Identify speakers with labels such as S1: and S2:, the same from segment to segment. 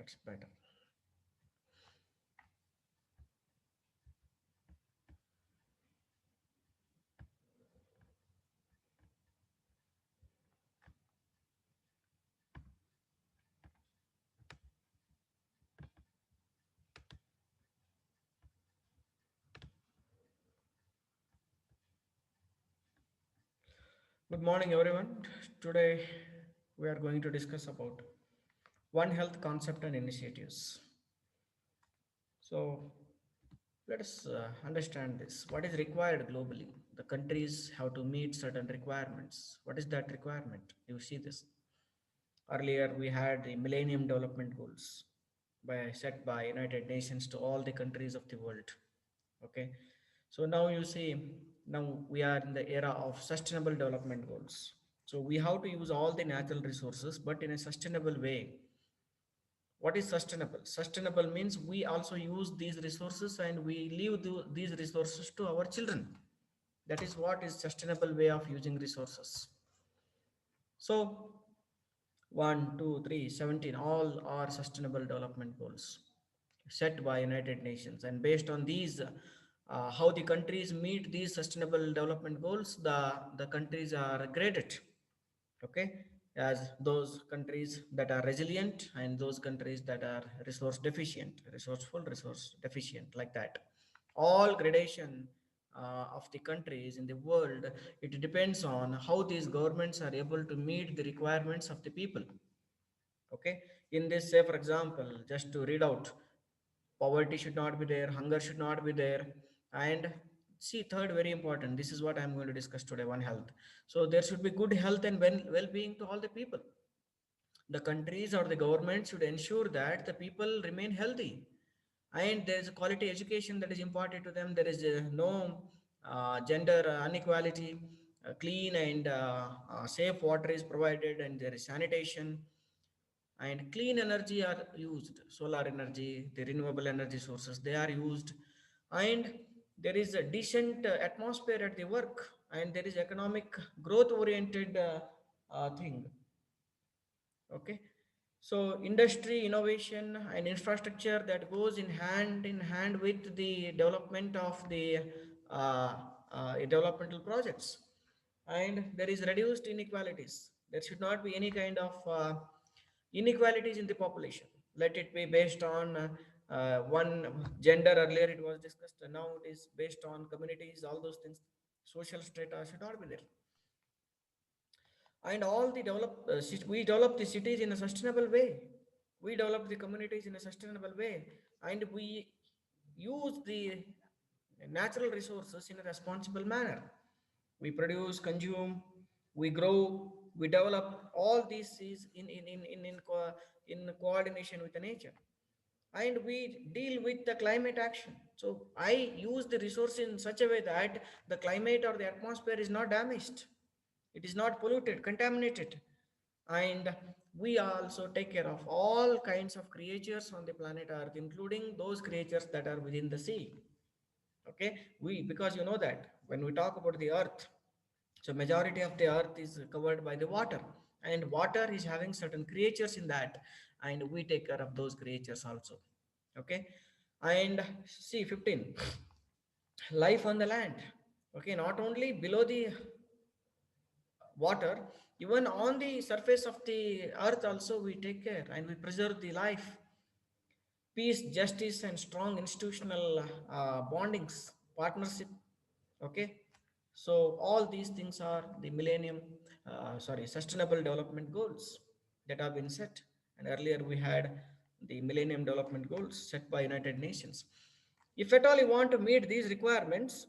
S1: That's better. Good morning, everyone. Today we are going to discuss about One Health concept and initiatives. So let us understand this. What is required globally? The countries have to meet certain requirements. What is that requirement? You see this. Earlier, we had the Millennium Development Goals set by United Nations to all the countries of the world. Okay, so now you see, now we are in the era of Sustainable Development Goals. So we have to use all the natural resources, but in a sustainable way. What is sustainable? Sustainable means we also use these resources and we leave these resources to our children. That is what is sustainable way of using resources. So one, 2, 3, 17, all are sustainable development goals set by United Nations. And based on these, how the countries meet these sustainable development goals, the countries are graded. Okay, as those countries that are resilient and those countries that are resource deficient, resourceful, resource deficient, like that. All gradation of the countries in the world, it depends on how these governments are able to meet the requirements of the people. Okay, in this, say for example, just to read out, poverty should not be there, hunger should not be there, and see, third, very important, this is what I'm going to discuss today, One Health. So there should be good health and well-being to all the people. The countries or the government should ensure that the people remain healthy, and there is a quality education that is imparted to them. There is no gender inequality. Clean and safe water is provided, and there is sanitation, and clean energy are used. Solar energy, the renewable energy sources, they are used, and there is a decent atmosphere at the work, and there is economic growth oriented thing. Okay, so industry, innovation, and infrastructure that goes in hand with the development of the developmental projects, and there is reduced inequalities. There should not be any kind of inequalities in the population. Let it be based on one gender. Earlier it was discussed. Now it is based on communities. All those things, social strata should not be there. And all the we develop the cities in a sustainable way, we develop the communities in a sustainable way, and we use the natural resources in a responsible manner. We produce, consume, we grow, we develop. All these is in coordination with the nature, and we deal with the climate action. So I use the resource in such a way that the climate or the atmosphere is not damaged, it is not polluted, contaminated, and we also take care of all kinds of creatures on the planet earth, including those creatures that are within the sea. Okay, we, because you know that when we talk about the earth, so majority of the earth is covered by the water, and water is having certain creatures in that, and we take care of those creatures also. Okay, and see, 15, life on the land. Okay, not only below the water, even on the surface of the earth also we take care and we preserve the life, peace, justice, and strong institutional bondings, partnership. Okay, so all these things are the sustainable development goals that have been set. And earlier we had the Millennium Development Goals set by United Nations. If at all you want to meet these requirements,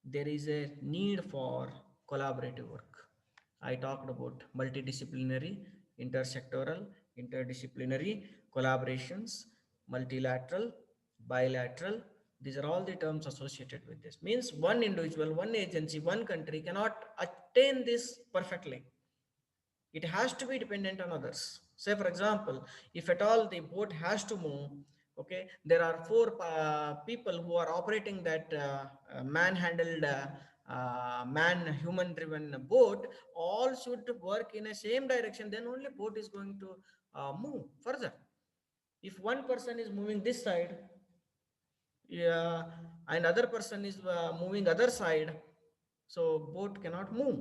S1: there is a need for collaborative work. I talked about multidisciplinary, intersectoral, interdisciplinary collaborations, multilateral, bilateral. These are all the terms associated with this. Means one individual, one agency, one country cannot attain this perfectly. It has to be dependent on others. Say for example, if at all the boat has to move, okay, there are four people who are operating that man handled man human driven boat, all should work in a same direction, then only boat is going to move further. If one person is moving this side, yeah, and other person is moving other side, so boat cannot move.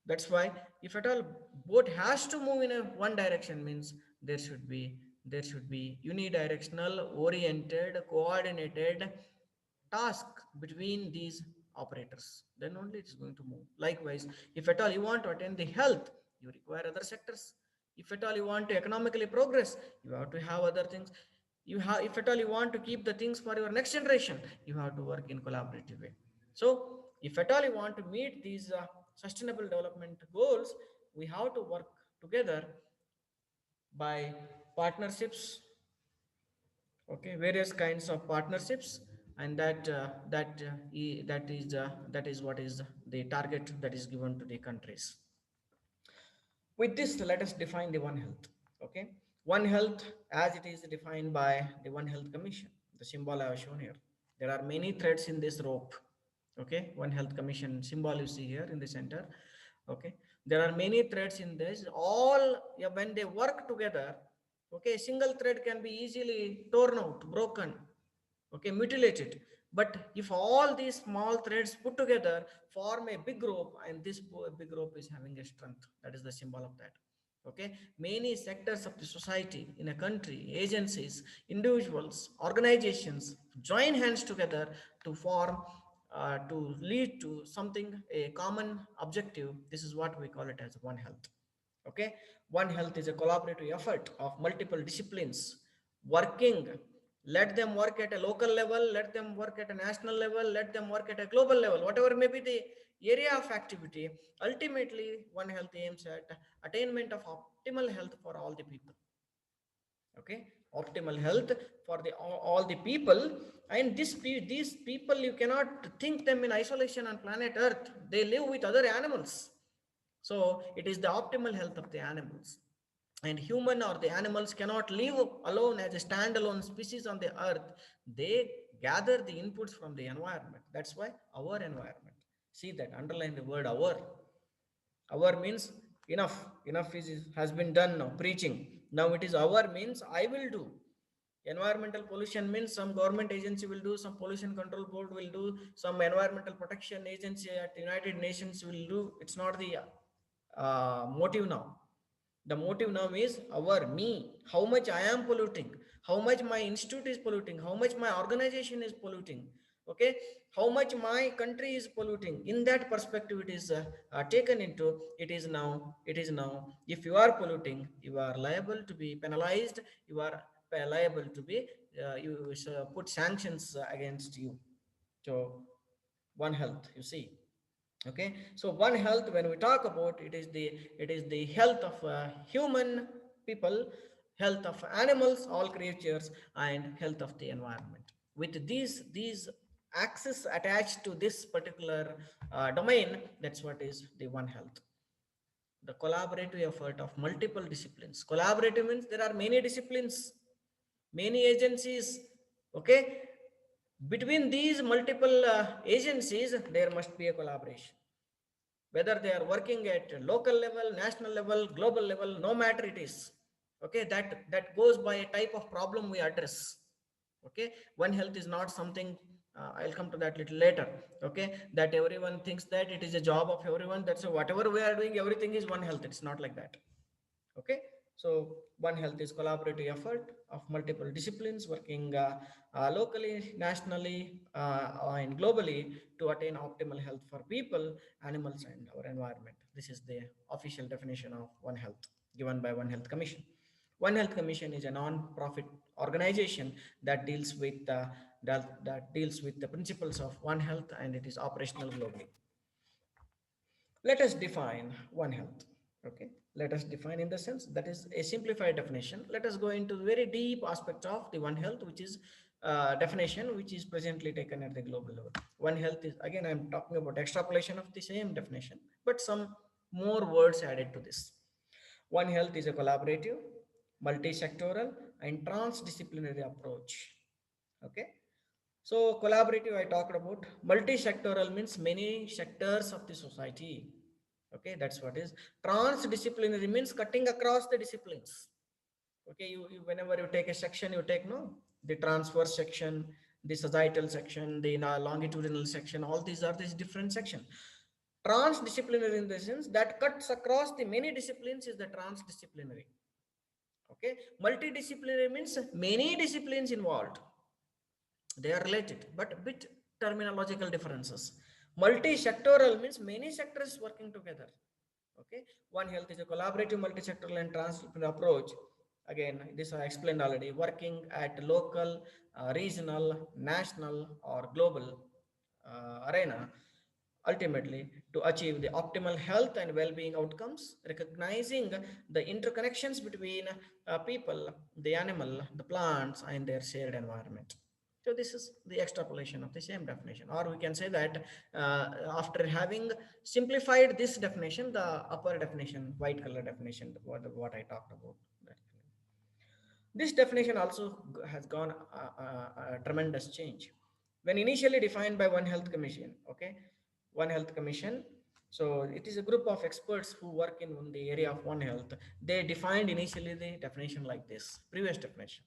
S1: That's why if at all boat has to move in a one direction, means there should be unidirectional, oriented, coordinated task between these operators. Then only it is going to move. Likewise, if at all you want to attain the health, you require other sectors. If at all you want to economically progress, you have to have other things. You have, if at all you want to keep the things for your next generation, you have to work in collaborative way. So if at all you want to meet these sustainable development goals, we have to work together by partnerships. Okay, various kinds of partnerships, and that is what is the target that is given to the countries. With this, let us define the One Health. Okay, One Health as it is defined by the One Health Commission, the symbol I have shown here. There are many threads in this rope. Okay, One Health Commission symbol you see here in the center. Okay, there are many threads in this. All, yeah, when they work together, okay, a single thread can be easily torn out, broken, okay, mutilated. But if all these small threads put together form a big rope, and this big rope is having a strength, that is the symbol of that. Okay, many sectors of the society in a country, agencies, individuals, organizations join hands together to form, to lead to something, a common objective. This is what we call it as One Health. Okay, One Health is a collaborative effort of multiple disciplines working. Let them work at a local level, let them work at a national level, let them work at a global level, whatever may be the area of activity. Ultimately, One Health aims at attainment of optimal health for all the people. Okay, optimal health for all the people. And these people, you cannot think them in isolation on planet earth. They live with other animals. So it is the optimal health of the animals. And human or the animals cannot live alone as a standalone species on the earth. They gather the inputs from the environment. That's why our environment. See that, underline the word our. Our means enough. Enough has been done now, preaching. Now it is our means I will do. Environmental pollution means some government agency will do, some pollution control board will do, some environmental protection agency at United Nations will do. It's not the motive now. The motive now is our me, how much I am polluting, how much my institute is polluting, how much my organization is polluting. Okay, how much my country is polluting. In that perspective it is taken into. It is now if you are polluting, you are liable to be penalized. You are liable to be you put sanctions against you. So One Health, you see. Okay, so One Health, when we talk about it, is the health of human people, health of animals, all creatures, and health of the environment. With these axes attached to this particular domain, that's what is the One Health. The collaborative effort of multiple disciplines. Collaborative means there are many disciplines, many agencies. Okay, between these multiple agencies there must be a collaboration, whether they are working at local level, national level, global level, no matter it is. Okay, that goes by a type of problem we address. Okay, One Health is not something, I'll come to that little later. Okay, that everyone thinks that it is a job of everyone, that's whatever we are doing, everything is One Health. It's not like that. Okay, so One Health is collaborative effort of multiple disciplines working locally, nationally, and globally to attain optimal health for people, animals, and our environment. This is the official definition of One Health given by One Health Commission. One Health Commission is a non-profit organization that deals with the principles of One Health, and it is operational globally. Let us define One Health. Okay, let us define in the sense that is a simplified definition. Let us go into the very deep aspect of the One Health, which is definition which is presently taken at the global level. One Health is, again, I'm talking about extrapolation of the same definition, but some more words added to this. One Health is a collaborative, multi-sectoral, and transdisciplinary approach. Okay, so collaborative I talked about. Multi-sectoral means many sectors of the society. Okay, that's what is. Transdisciplinary means cutting across the disciplines. Okay, whenever you take a section, you take no the transverse section, the societal section, the longitudinal section. All these are these different section. Transdisciplinary in the sense that cuts across the many disciplines is the transdisciplinary. Okay, multidisciplinary means many disciplines involved. They are related, but bit terminological differences. Multi-sectoral means many sectors working together. Okay, One Health is a collaborative, multi-sectoral and transdisciplinary approach. Again, this I explained already. Working at local, regional, national, or global arena, ultimately to achieve the optimal health and well-being outcomes, recognizing the interconnections between people, the animal, the plants, and their shared environment. So this is the extrapolation of the same definition, or we can say that after having simplified this definition, the upper definition, white color definition, what I talked about. This definition also has gone a tremendous change. When initially defined by One Health Commission, okay, One Health Commission, so it is a group of experts who work in the area of One Health. They defined initially the definition like this, previous definition.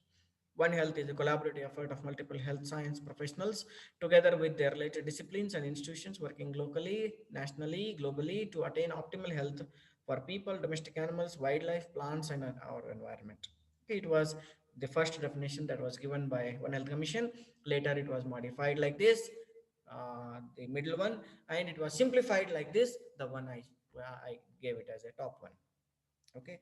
S1: One Health is a collaborative effort of multiple health science professionals together with their related disciplines and institutions working locally, nationally, globally to attain optimal health for people, domestic animals, wildlife, plants, and our environment. Okay, it was the first definition that was given by One Health Commission. Later, it was modified like this, the middle one, and it was simplified like this, the one I gave it as a top one. Okay,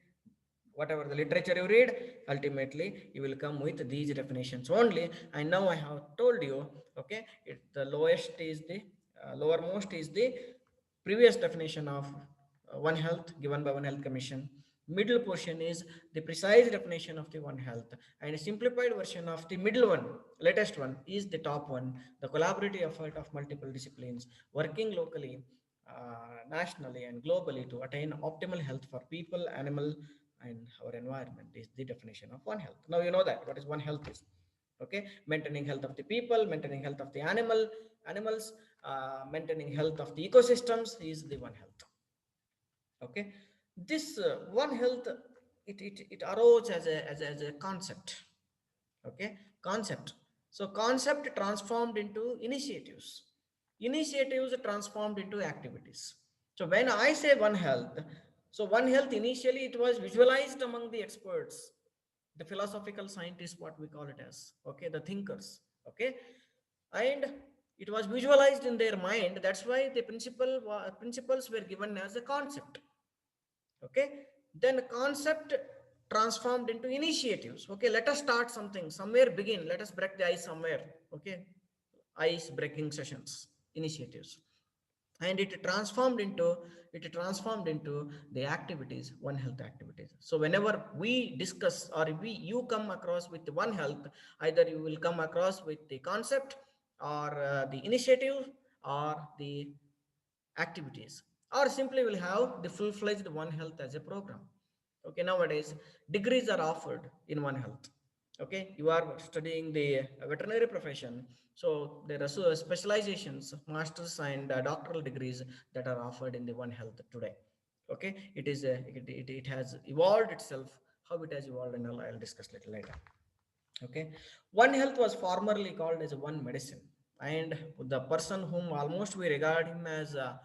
S1: whatever the literature you read, ultimately you will come with these definitions only. And now I have told you, okay, the lowest is the lowermost is the previous definition of One Health given by One Health Commission. Middle portion is the precise definition of the One Health, and a simplified version of the middle one, latest one, is the top one, the collaborative effort of multiple disciplines working locally, nationally, and globally to attain optimal health for people, animal, and our environment is the definition of One Health. Now you know that what is One Health is. Okay, maintaining health of the people, maintaining health of the animals, maintaining health of the ecosystems is the One Health. Okay, this One Health, it arose as a concept. Okay, concept. So concept transformed into initiatives, initiatives transformed into activities. So when I say One Health, so One Health initially it was visualized among the experts, the philosophical scientists, what we call it as, okay, the thinkers. Okay, and it was visualized in their mind. That's why the principles were given as a concept. Okay, then concept transformed into initiatives. Okay, let us start something somewhere, begin, let us break the ice somewhere. Okay, ice breaking sessions, initiatives, and it transformed into the activities, One Health activities. So whenever we discuss, or you come across with the One Health, either you will come across with the concept, or the initiative, or the activities, or simply will have the full-fledged One Health as a program. Okay, nowadays degrees are offered in One Health. Okay, you are studying the veterinary profession, so there are specializations, masters and doctoral degrees that are offered in the One Health today. Okay, it has evolved itself. How it has evolved, and I'll discuss little later. Okay, One Health was formerly called as One Medicine, and the person whom almost we regard him as a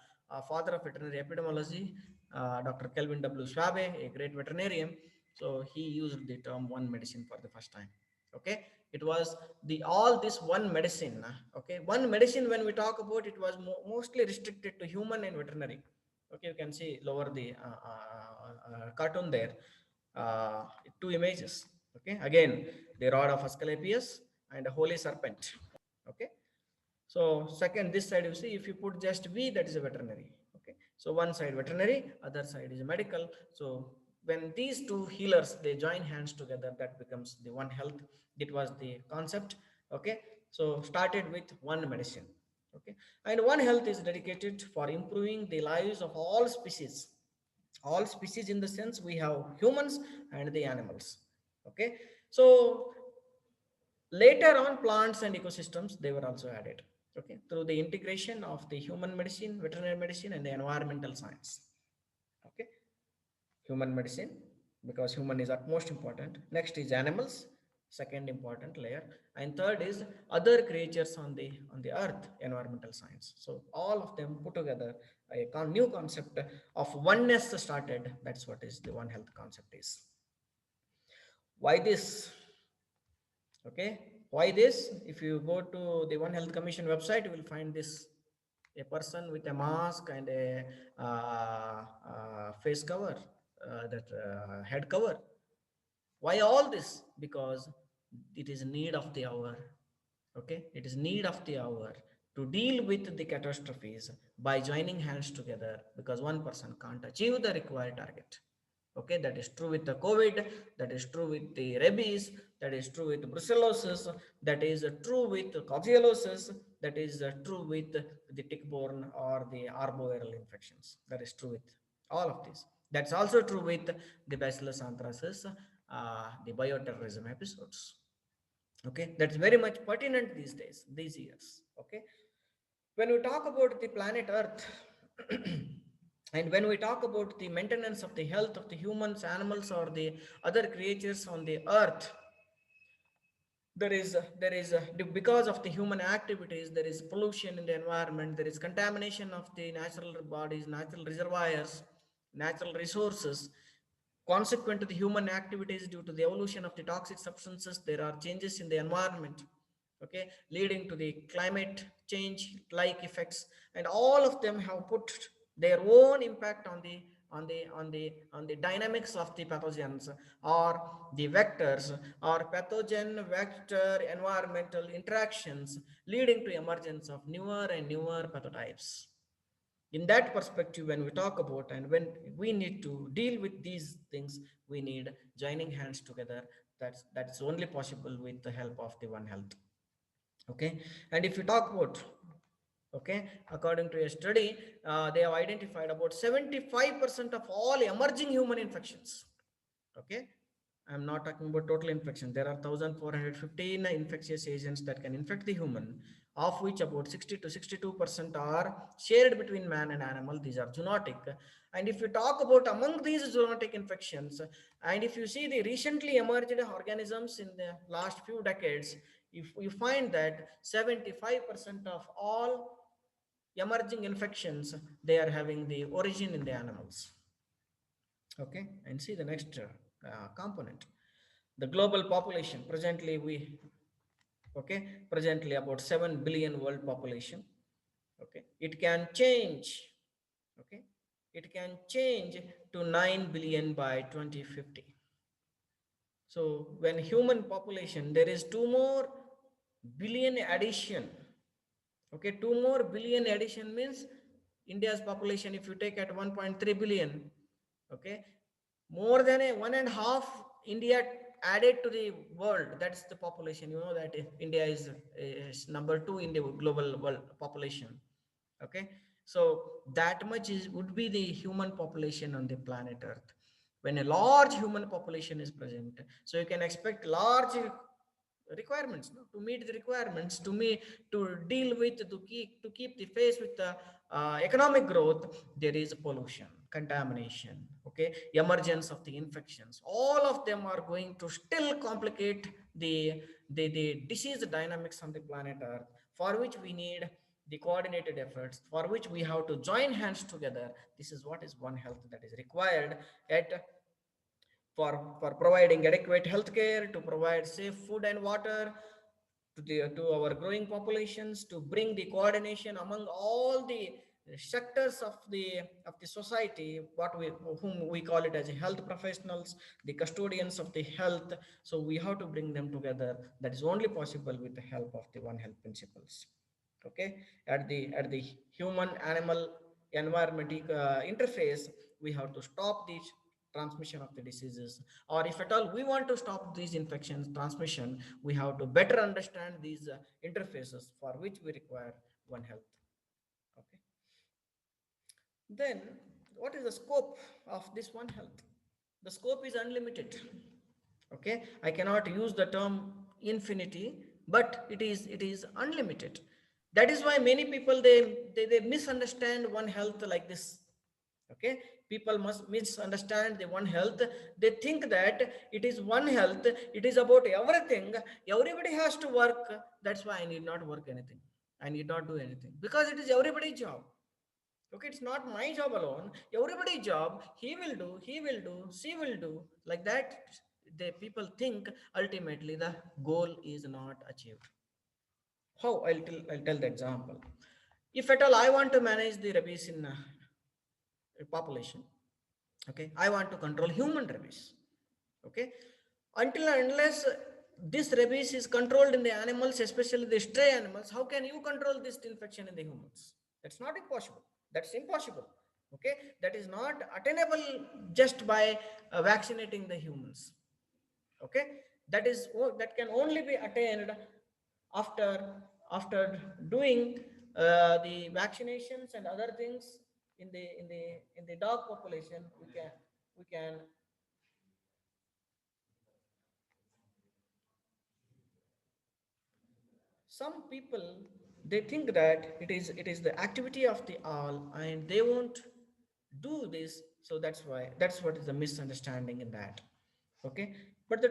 S1: father of veterinary epidemiology, Dr. Kelvin W. Schwabe, a great veterinarian. So he used the term One Medicine for the first time. Okay, it was the all this one medicine. Okay, one medicine, when we talk about it, was mostly restricted to human and veterinary. Okay, you can see lower the cartoon there, uh, two images. Okay, again, the rod of Asclepius and a holy serpent. Okay, so second, this side you see, if you put just V, that is a veterinary. Okay, so one side veterinary, other side is medical. So when these two healers they join hands together, that becomes the One Health. It was the concept. Okay, so started with one medicine. Okay, and One Health is dedicated for improving the lives of all species in the sense we have humans and the animals. Okay, so later on, plants and ecosystems they were also added. Okay, through the integration of the human medicine, veterinary medicine, and the environmental science. Okay, human medicine, because human is utmost important. Next is animals, second important layer, and third is other creatures on the earth, environmental science. So all of them put together a new concept of oneness started. That's what is the one health concept is. Why this? Okay, why this? If you go to the One Health Commission website, you will find this: a person with a mask and a face cover, that head cover. Why all this? Because it is need of the hour. Okay, it is need of the hour to deal with the catastrophes by joining hands together, because one person can't achieve the required target. Okay, that is true with the COVID, that is true with the rabies, that is true with brucellosis, that is true with coccidiosis, that is true with the tick-borne or the arboviral infections. That is true with all of these. That's also true with the bacillus anthracis, the bioterrorism episodes. Okay, that's very much pertinent these days, these years. Okay, when we talk about the planet Earth, and when we talk about the maintenance of the health of the humans, animals, or the other creatures on the earth, because of the human activities, there is pollution in the environment, there is contamination of the natural bodies, natural reservoirs, natural resources. Consequent to the human activities, due to the evolution of the toxic substances, there are changes in the environment, okay, leading to the climate change like effects, and all of them have put their own impact on the dynamics of the pathogens, or the vectors, or pathogen vector environmental interactions, leading to emergence of newer and newer pathotypes. In that perspective, when we talk about and when we need to deal with these things, we need joining hands together. That's only possible with the help of the One Health. Okay, and if you talk about, okay, according to a study, they have identified about 75% of all emerging human infections. Okay, I'm not talking about total infection. There are 1415 infectious agents that can infect the human, of which about 60 to 62% are shared between man and animal. These are zoonotic. And if you talk about among these zoonotic infections, and if you see the recently emerged organisms in the last few decades, if you find that 75% of all emerging infections, they are having the origin in the animals. Okay, and see the next component, the global population. Presently we, okay, presently about 7 billion world population. Okay, it can change. Okay, it can change to 9 billion by 2050. So when human population, there is 2 more billion addition. Okay, 2 more billion addition means India's population, if you take at 1.3 billion, okay, more than a 1.5 India added to the world. That's the population. You know that if India is number 2 in the global world population. Okay, so that much is would be the human population on the planet Earth. When a large human population is present, so you can expect large requirements, no? To meet the requirements, to deal with, to keep the face with the economic growth. There is pollution, contamination, okay, emergence of the infections. All of them are going to still complicate the disease dynamics on the planet Earth, for which we need the coordinated efforts, for which we have to join hands together. This is what is One Health that is required at for providing adequate health care, to provide safe food and water to our growing populations, to bring the coordination among all the sectors of the society, what we whom we call it as health professionals, the custodians of the health. So we have to bring them together. That is only possible with the help of the One Health principles. Okay, at the human animal environment interface, we have to stop the transmission of the diseases, or if at all we want to stop these infections transmission, we have to better understand these interfaces, for which we require One Health. Okay, then what is the scope of this One Health? The scope is unlimited. Okay, I cannot use the term infinity, but it is unlimited. That is why many people they misunderstand One Health like this. Okay, People must misunderstand the One Health. They think that it is One Health, it is about everything. Everybody has to work. That's why I need not work anything. I need not do anything because it is everybody's job. Okay, it's not my job alone. Everybody's job. He will do. He will do. She will do. Like that, the people think ultimately the goal is not achieved. How? I'll tell the example. If at all I want to manage the rabies in population, okay, I want to control human rabies, okay, until and unless this rabies is controlled in the animals, especially the stray animals, how can you control this infection in the humans? That's not impossible. That's impossible. Okay, that is not attainable just by vaccinating the humans. Okay, that can only be attained after after doing the vaccinations and other things in the dog population. We can some people, they think that it is the activity of the all and they won't do this, so that's what is the misunderstanding in that. Okay, but the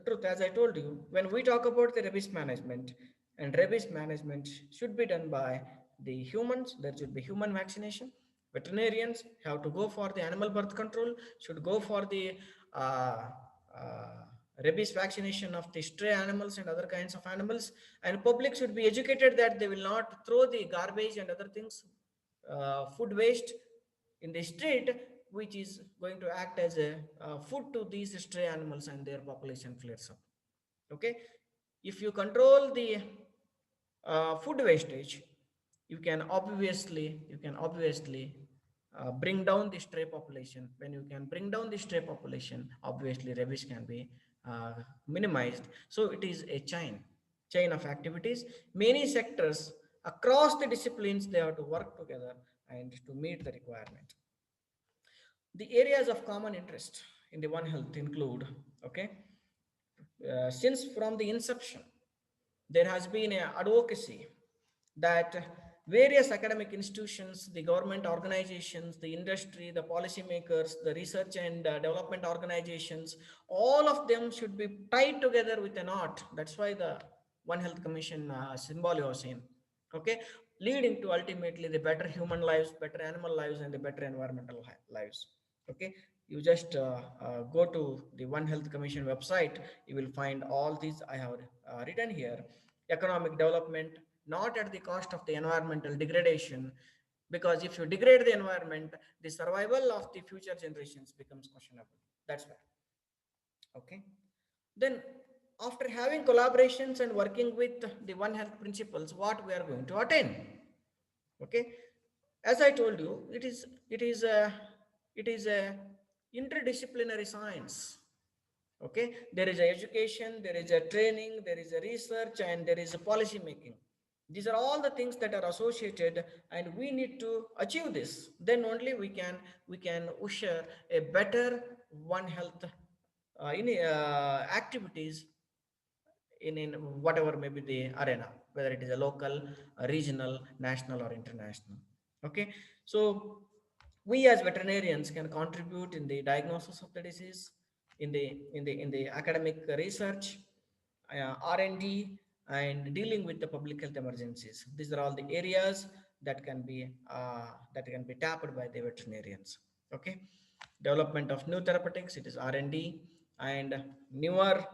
S1: truth, as I told you, when we talk about the rabies management, and rabies management should be done by the humans, there should be human vaccination. Veterinarians have to go for the animal birth control, should go for the uh, uh, rabies vaccination of the stray animals and other kinds of animals. And public should be educated that they will not throw the garbage and other things, food waste in the street, which is going to act as a food to these stray animals and their population flares up. Okay, if you control the food wastage, you can obviously bring down the stray population. When you can bring down the stray population, obviously rabies can be uh, minimized. So it is a chain of activities. Many sectors across the disciplines, they have to work together and to meet the requirement. The areas of common interest in the One Health include, okay, since from the inception, there has been a advocacy that various academic institutions, the government organizations, the industry, the policymakers, the research and development organizations, all of them should be tied together with a knot. That's why the One Health Commission symbol you have seen. Okay, leading to ultimately the better human lives, better animal lives, and the better environmental lives. Okay, you just go to the One Health Commission website, you will find all these I have written here. Economic development, not at the cost of the environmental degradation, because if you degrade the environment, the survival of the future generations becomes questionable. That's why. Okay, then after having collaborations and working with the One Health principles, what we are going to attain? Okay, as I told you, it is a interdisciplinary science. Okay, there is a education, there is a training, there is a research, and there is a policy making. These are all the things that are associated, and we need to achieve this. Then only we can usher a better One Health in activities in whatever may be the arena, whether it is a local, a regional, national, or international. Okay, so we as veterinarians can contribute in the diagnosis of the disease, in the academic research, R&D, and dealing with the public health emergencies. These are all the areas that can be tapped by the veterinarians. Okay, development of new therapeutics, it is R&D, and newer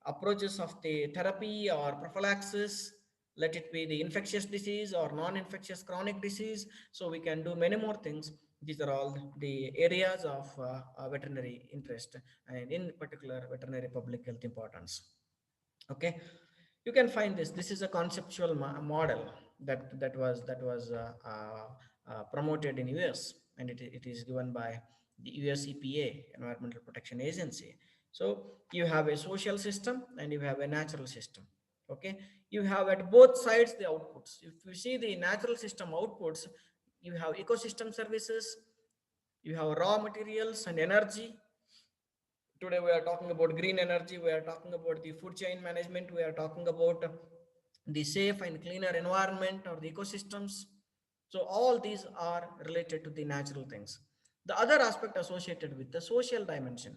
S1: approaches of the therapy or prophylaxis, let it be the infectious disease or non-infectious chronic disease. So we can do many more things. These are all the areas of veterinary interest, and in particular veterinary public health importance. Okay, you can find this is a conceptual model that was promoted in US, and it is given by the US EPA, Environmental Protection Agency. So you have a social system and you have a natural system. Okay, you have at both sides the outputs. If you see the natural system outputs, you have ecosystem services, you have raw materials and energy. Today we are talking about green energy, we are talking about the food chain management, we are talking about the safe and cleaner environment or the ecosystems. So all these are related to the natural things. The other aspect associated with the social dimension,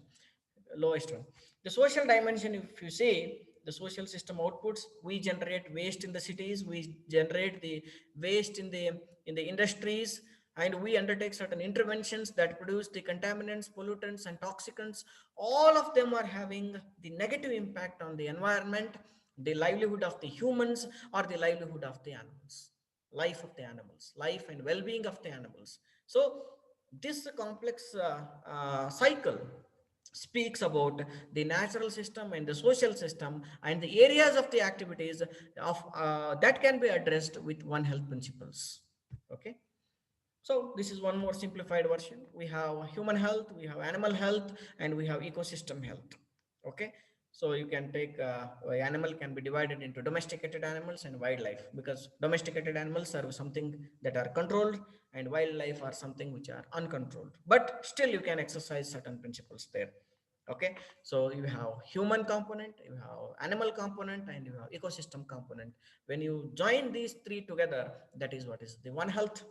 S1: lowest one, the social dimension, if you see the social system outputs, we generate waste in the cities, we generate the waste in the industries, and we undertake certain interventions that produce the contaminants, pollutants, and toxicants. All of them are having the negative impact on the environment, the livelihood of the humans, or the livelihood of the animals, life of the animals, life and well-being of the animals. So this complex cycle speaks about the natural system and the social system and the areas of the activities of that can be addressed with One Health principles. Okay, so this is one more simplified version. We have human health, we have animal health, and we have ecosystem health. Okay, so you can take animal can be divided into domesticated animals and wildlife, because domesticated animals are something that are controlled, and wildlife are something which are uncontrolled. But still, you can exercise certain principles there. Okay, so you have human component, you have animal component, and you have ecosystem component. When you join these three together, that is what is the One Health.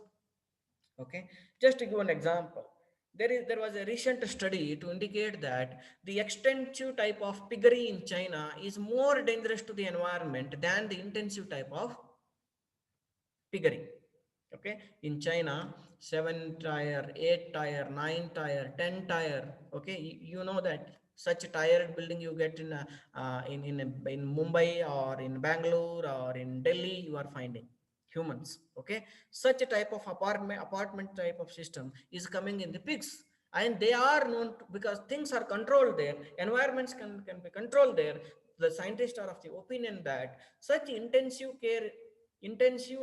S1: Okay, just to give an example, there was a recent study to indicate that the extensive type of piggery in China is more dangerous to the environment than the intensive type of piggery. Okay, in China, 7 tier, 8 tier, 9 tier, 10 tier. Okay, you know that such a tired building you get in in Mumbai or in Bangalore or in Delhi, you are finding humans. Okay, such a type of apartment type of system is coming in the pigs, and they are known to, because things are controlled there, environments can be controlled there. The scientists are of the opinion that such intensive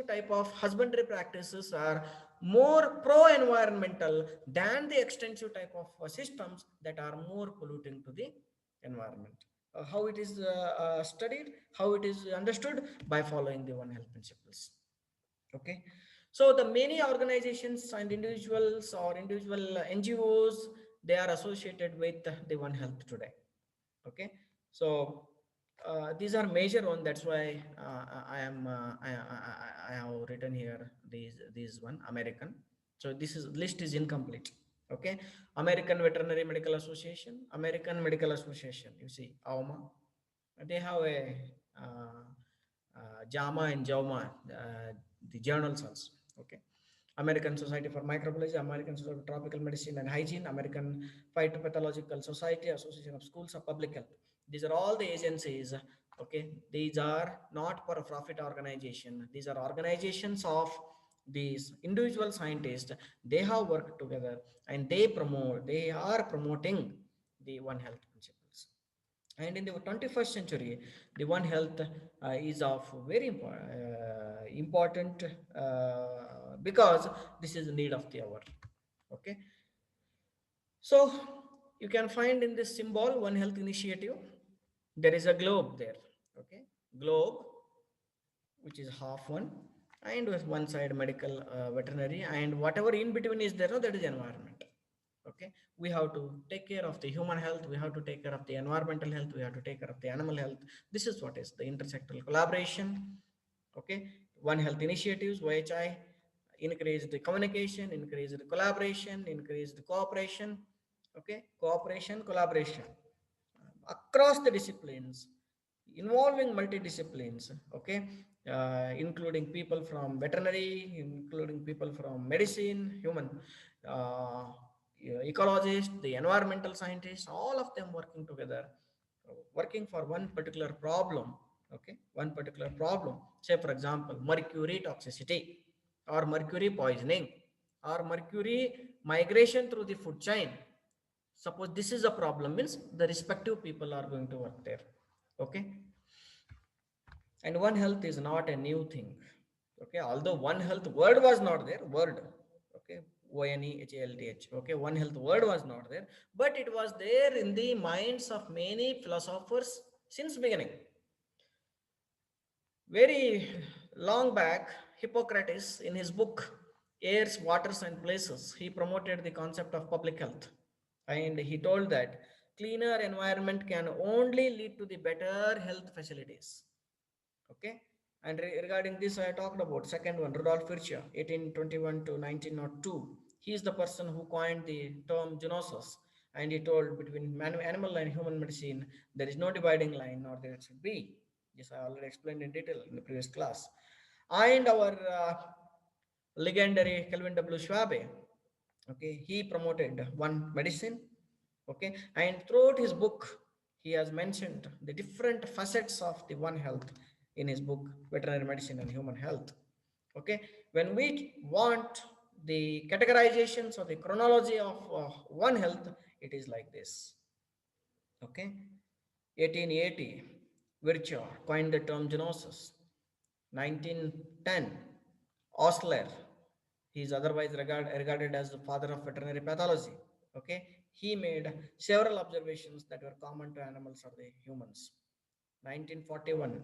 S1: type of husbandry practices are more pro-environmental than the extensive type of systems that are more polluting to the environment. How it is studied, how it is understood, by following the One Health principles. Okay, so the many organizations and individuals or individual NGOs, they are associated with the One Health today. Okay, so these are major one, that's why I have written here these one American. So this is list is incomplete. Okay, American Veterinary Medical Association, American Medical Association, you see AWMA, they have a uh, JAMA and JAWMA, the journals also. Okay, American Society for Microbiology, American Society for Tropical Medicine and Hygiene, American Phytopathological Society, Association of Schools of Public Health. These are all the agencies. Okay, these are not for a profit organization. These are organizations of these individual scientists. They have worked together and they are promoting the One Health principles. And in the 21st century, the One Health is of very important because this is the need of the hour. Okay, so you can find in this symbol One Health initiative, there is a globe there. Okay, globe, which is half one, and with one side medical, veterinary, and whatever in between is there, no, that is environment. Okay, we have to take care of the human health, we have to take care of the environmental health, we have to take care of the animal health. This is what is the intersectoral collaboration. Okay, One Health initiatives, YHI, increase the communication, increase the collaboration, increase the cooperation. Okay, cooperation, collaboration across the disciplines, involving multidisciplines. Okay, including people from veterinary, including people from medicine, human, uh, ecologists, the environmental scientists, all of them working together, working for one particular problem. Okay, one particular problem, say for example mercury toxicity, or mercury poisoning, or mercury migration through the food chain. Suppose this is a problem, means the respective people are going to work there. Okay, and One Health is not a new thing. Okay, although One Health word was not there, word. Okay, ONEHALTH. Okay, One Health word was not there, but it was there in the minds of many philosophers since beginning. Very long back, Hippocrates, in his book Airs, Waters, and Places, he promoted the concept of public health. And he told that cleaner environment can only lead to the better health facilities. Okay. And regarding this, I talked about second one, Rudolf Virchow, 1821 to 1902. He is the person who coined the term zoonosis, and he told between animal and human medicine there is no dividing line, or there should be. Yes, I already explained in detail in the previous class. And our legendary Kelvin W. Schwabe, okay, he promoted one medicine, okay, and throughout his book he has mentioned the different facets of the one health in his book Veterinary Medicine and Human Health. Okay, when we want the categorizations or the chronology of one health, it is like this. Okay, 1880, Virchow coined the term zoonosis. 1910, Osler, he is otherwise regarded as the father of veterinary pathology. Okay, he made several observations that were common to animals or the humans. 1941,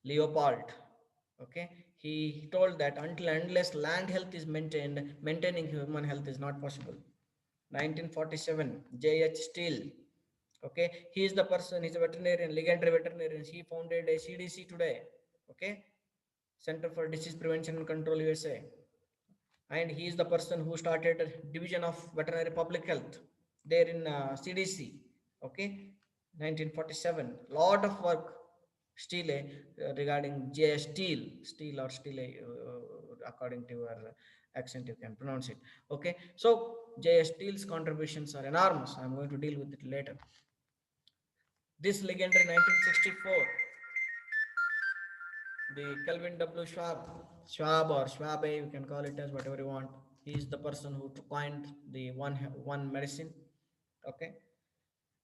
S1: Leopold, okay, he told that until unless land health is maintained, maintaining human health is not possible. 1947, J.H. Steele, okay, he is the person, he's a veterinarian, legendary veterinarian. He founded a CDC today, okay, Center for Disease Prevention and Control USA, and he is the person who started a division of veterinary public health there in CDC. Okay, 1947. Lot of work Steele regarding J. Steele, Steele or Steele, according to your accent, you can pronounce it. Okay, so J. Steele's contributions are enormous. I'm going to deal with it later. This legendary 1964, the Kelvin W. Schwab or Schwabe, you can call it as whatever you want. He is the person who coined the one medicine. Okay,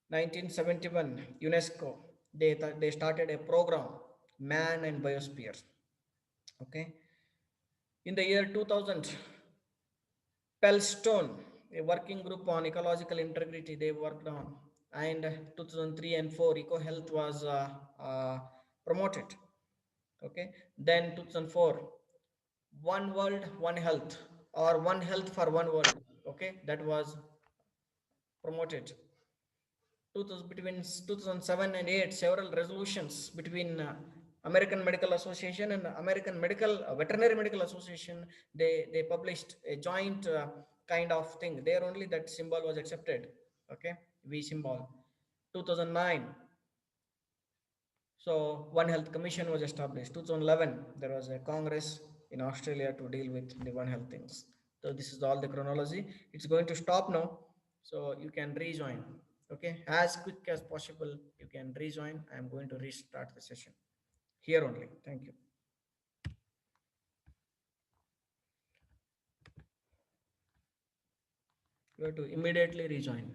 S1: 1971, UNESCO, they started a program, Man and Biosphere. Okay, in the year 2000, Pellstone, a working group on ecological integrity, they worked on, and 2003 and 4, eco health was promoted. Okay, then 2004, one world, one health, or one health for one world. Okay, that was promoted. 2000, between 2007 and 8, several resolutions between American Medical Association and American Veterinary Medical Association, they published a joint kind of thing. There only that symbol was accepted. Okay, V symbol. 2009, so One Health Commission was established. 2011, there was a Congress in Australia to deal with the One Health things. So this is all the chronology. It's going to stop now, so you can rejoin. Okay, as quick as possible, you can rejoin. I am going to restart the session here only. Thank you. You have to immediately rejoin.